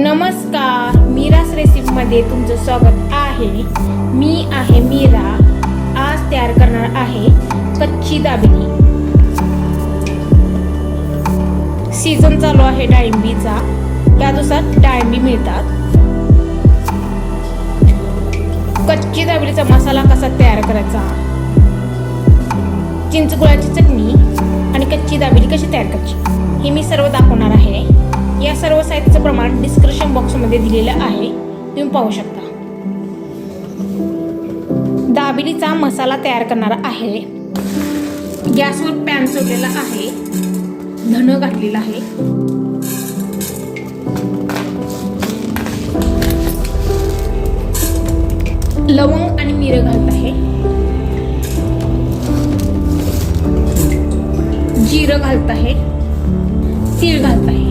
नमस्कार, मीरास रेसिपीमध्ये तुमचं स्वागत आहे। मी आहे मीरा। आज तयार करणार आहे कच्ची दाबेली। सीझन चालू आहे डाळिंबीचा, त्यानुसार डाळिंबी मिळतात। कच्ची दाबेलीचा मसाला कसा तयार करायचा, चिंचगुळाची चटणी आणि कच्ची दाबेली कशी तयार करायची हे मी सर्व दाखवणार आहे। या सर्व साहित्याचं प्रमाण डिस्क्रिप्शन बॉक्समध्ये दिलेलं आहे, तुम्ही पाहू शकता। दाबेलीचा मसाला तयार करणार आहे। गॅसवर पॅन ठेवलेला आहे, धन घातलेला आहे, लवंग आणि मिरं घालत आहे, जिरं घालत आहे, तीळ घालत आहे,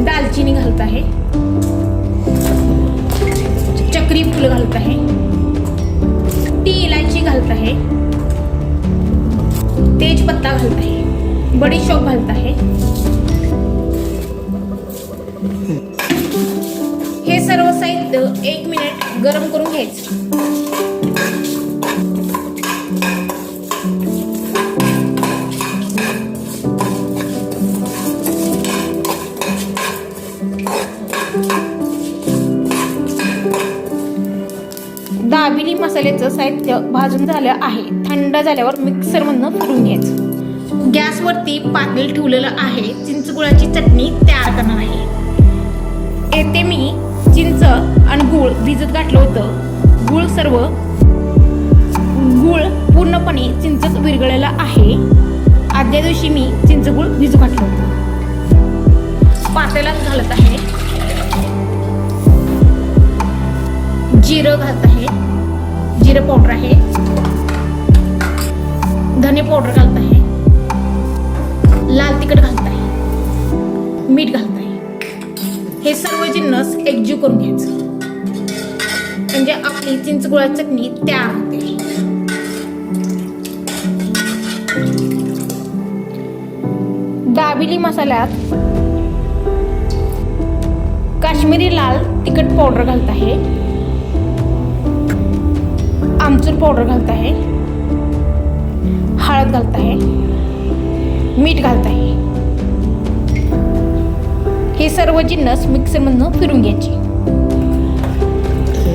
दालचिनी घालत आहे, चक्री फूल घालत आहे, टी इलायची घालत आहे, तेजपत्ता घालत आहे, बडीशोप घालत आहे। हे सर्व साहित्य 1 मिनिट गरम करून घ्यायचं। दाबेली मसाल्याचं साहित्य भाजून झालं आहे। थंड झाल्यावर मिक्सरमधनं फिरून घ्यायचं। गॅसवरती पातेल ठेवलेलं आहे, चिंचगुळाची चटणी तयार करणार आहे। येथे मी चिंच आणि गूळ भिजत घातलं होतं। गूळ पूर्णपणे चिंचच विरघळलेला आहे। आदल्या दिवशी मी चिंचगूळ भिजू घातलं होतं। पातेल्यात घालत आहे, जिरं घालत आहे, जिरं पावडर आहे, धने पावडर घालत आहे, लाल तिखट घालत आहे, मीठ घालत आहे। हे सर्व जिन्नस एकजीव करून घ्यायचं, म्हणजे आपली चिंचगुळाची चटणी तयार होते। दाबेली मसाल्यात काश्मीरी लाल तिखट पावडर घालत आहे, आमचूर पावडर घालत आहे, हळद घालत आहे, मीठ घालत आहे। हे सर्व जिन्नस मिक्सरमधून फिरून घ्यायचे।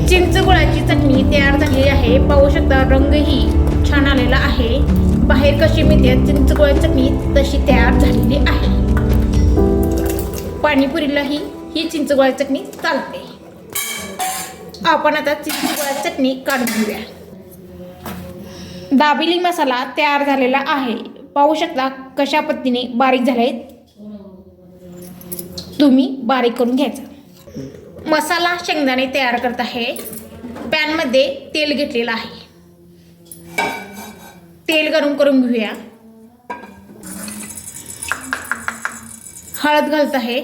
चिंचगुळाची चटणी तयार झालेली आहे, पाहू शकता। रंगही छान आलेला आहे। बाहेर कशी मिळते चिंचगुळाची चटणी तशी तयार झालेली आहे। पाणीपुरीलाही ही चिंचगुळाची चटणी चालते। आपण आता चिंचगुळाची चटणी काढून घेऊया। दाबेली मसाला तयार झालेला आहे, पाहू शकता कशा पद्धतीने बारीक झाले। तुम्ही बारीक करून घ्यायचा। मसाला शेंगदाणे तयार करत आहे। पॅन मध्ये तेल घेतलेलं आहे, तेल गरम करून घेऊया। हळद घालत आहे,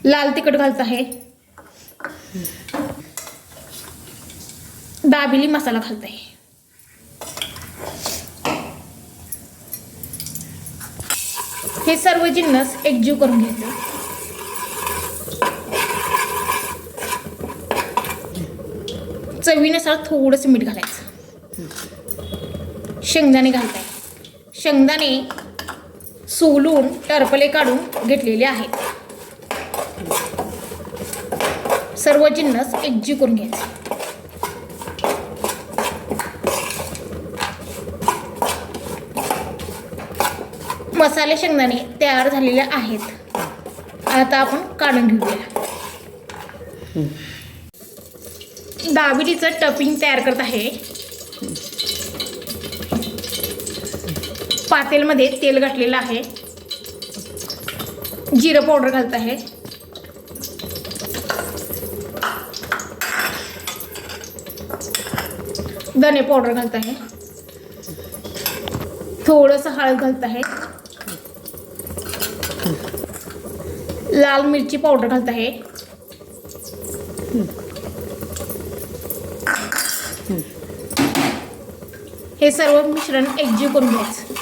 लाल तिखट घालत आहे, दाबेली मसाला घालत आहे। हे सर्व जिन्नस एकजीव करून घ्यायचे। चवीनुसार थोडंसं मीठ घालायचं। शेंगदाणे घालत आहे, शेंगदाणे सोलून टरफले काढून घेतलेले आहेत। सर्व जिन्नस एकजीव करून घ्यायचे। मसाले शेंगदाणे तयार झालेले आहेत, आता आपण काढून घेऊया। दाबेलीचं टफिंग तयार करत आहे। पातेलमध्ये तेल घातलेलं आहे, जिरं पावडर घालत आहे, धने पावडर घालत आहे, थोडंसं हळद घालत आहे, लाल मिरची पावडर घालत आहे, हे सर्व मिश्रण एकजीव करून घ्यायचं।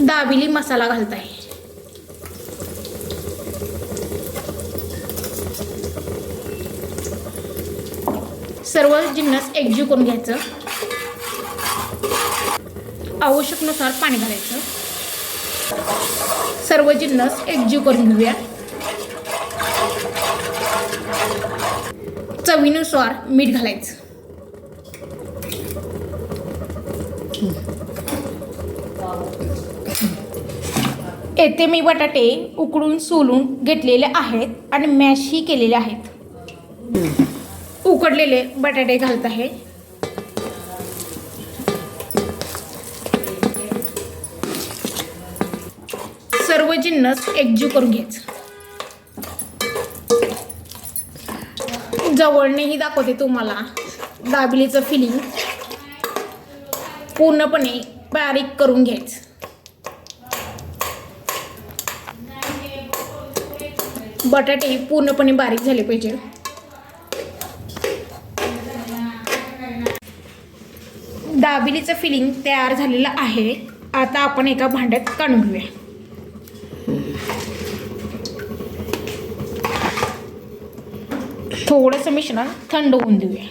दाबेली मसाला घालत आहे. सर्व जिन्नस एकजीव करून घ्यायचं. आवश्यकतेनुसार पाणी घालायचं. सर्व जिन्नस एकजीव करून घेऊया. चवीनुसार मीठ घालायचं. येथे मी बटाटे उकडून सोलून घेतलेले आहेत आणि मॅशही केलेले आहेत. उकडलेले बटाटे घालत आहे. सर्व जिन्नस एकजीव करून घ्यायचं. जवळनेही दाखवते तुम्हाला. दाबेलीचं फिलिंग पूर्णपणे बारीक करून घ्यायचं. बटाटे पूर्णपणे बारीक झाले पाहिजे. दाबेलीचं फिलिंग तयार झालेलं आहे. आता आपण एका भांड्यात काढून घेऊया. थोडंसं मिश्रण थंड होऊन देऊया.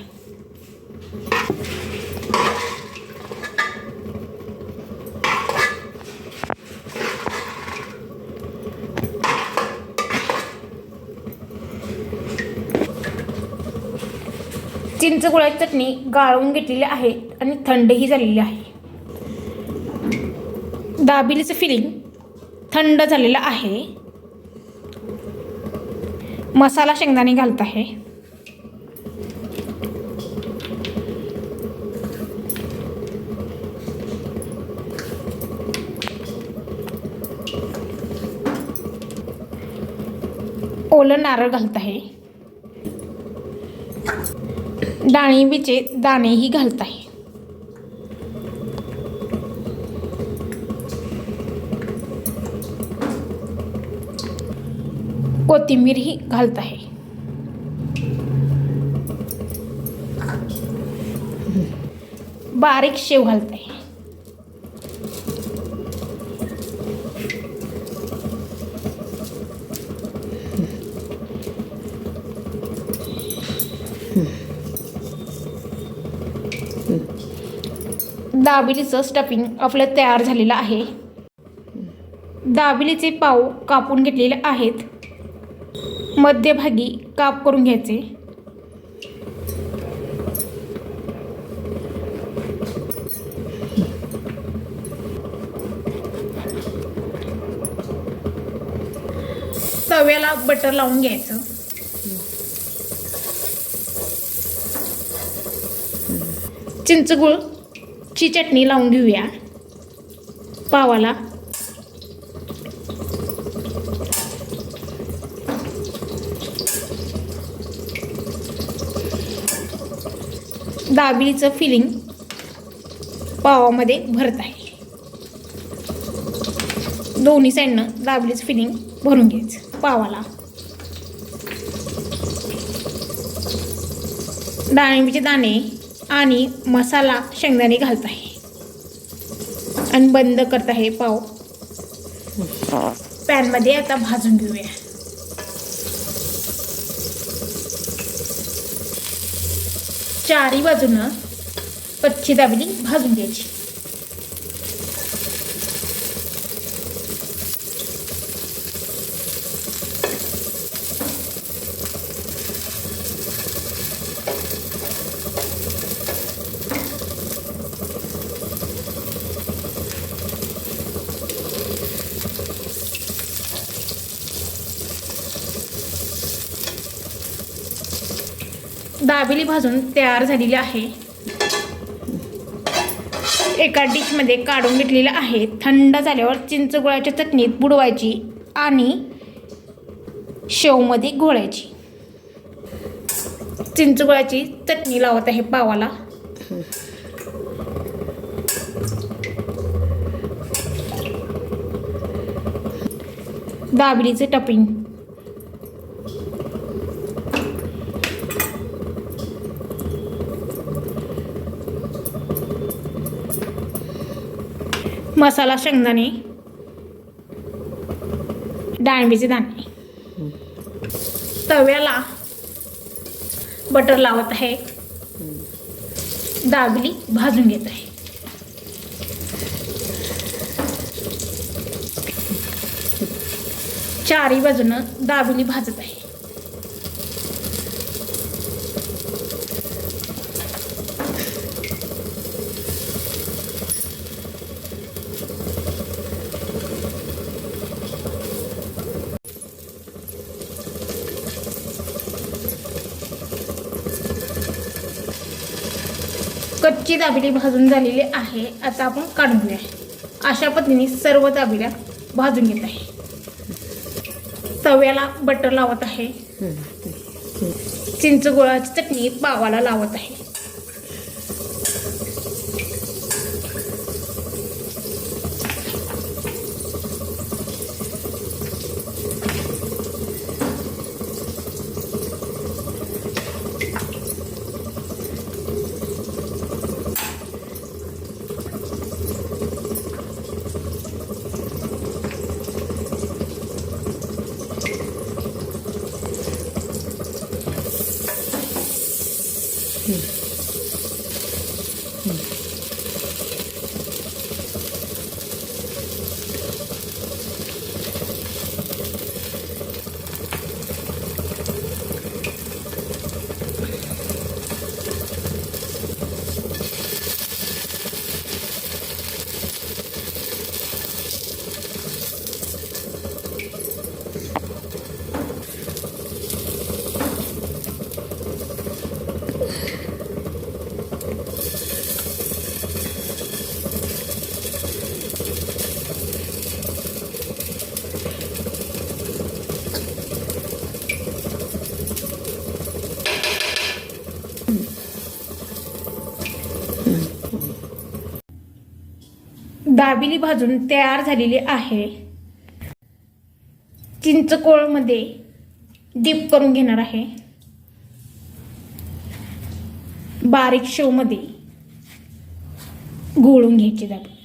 चिंच गुळाची चटणी गाळून घेतलेली आहे आणि थंडही झालेली आहे. दाबेलीचं फिलिंग थंड झालेलं आहे. मसाला शेंगदाणे घालत आहे. ओलं नारळ घालत आहे. डाळिंबीचे दाणेही घालत आहे. कोथिंबीरही घालत आहे. बारीक शेव घालत आहे. दाबेलीचं स्टफिंग आपलं तयार झालेलं आहे. दाबेलीचे पाव कापून घेतलेले आहेत. मध्यभागी काप करून घ्यायचे. तव्याला बटर लावून घ्यायचं. चिंचगुळची चटणी लावून घेऊया पावाला. दाबेलीचं फिलिंग पावामध्ये भरत आहे. दोन्ही साईडनं दाबेलीचं फिलिंग भरून घ्यायचं पावाला. डाळिंबीचे दाणे आणि मसाला शेंगदाणे घालत आहे आणि बंद करत आहे पाव. पॅनमध्ये आता भाजून घेऊया. चारी बाजूनं कच्ची दाबेली भाजून घ्यायची. दाबेली भाजून तयार झालेली आहे. एका डिशमध्ये काढून घेतलेलं आहे. थंड झाल्यावर चिंचगुळाच्या चटणीत बुडवायची आणि शेवमध्ये घोळायची. चिंचगुळाची चटणी लावत आहे पावाला. दाबेलीचे टपिंग. मसाला शेंगदाणे डाळिंबीचे दाणे. तव्याला बटर लावत आहे. दाबेली भाजून घेत आहे. चारी बाजूनं दाबेली भाजत आहे. कच्ची दाबेली भाजून झालेली आहे. आता आपण काढून घेऊया. अशा पद्धतीने सर्व दाबेल्या भाजून घेत आहे. तव्याला बटर लावत आहे. चिंच गुळाची चटणी पावाला लावत आहे. दाबेली भाजून तयार झालेली आहे. चिंचकोळमध्ये डीप करून घेणार आहे. बारीक शेवमध्ये घोळून घ्यायची दाबेली.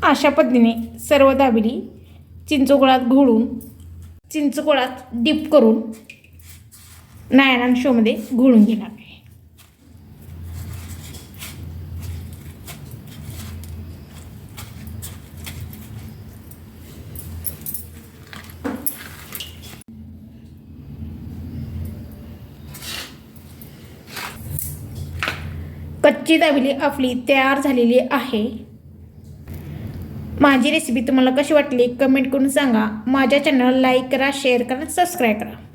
अशा पद्धतीने सर्व दाबेली चिंचगुळात घोळून चिंचगुळात डीप करून नायलॉन शोमध्ये घोळून घेणार आहे. कच्ची दाबेली आपली तयार झालेली आहे. माझी रेसिपी तुम्हाला कशी वाटली कमेंट करून सांगा. माझ्या चॅनलला लाईक करा, शेअर करा, सबस्क्राईब करा.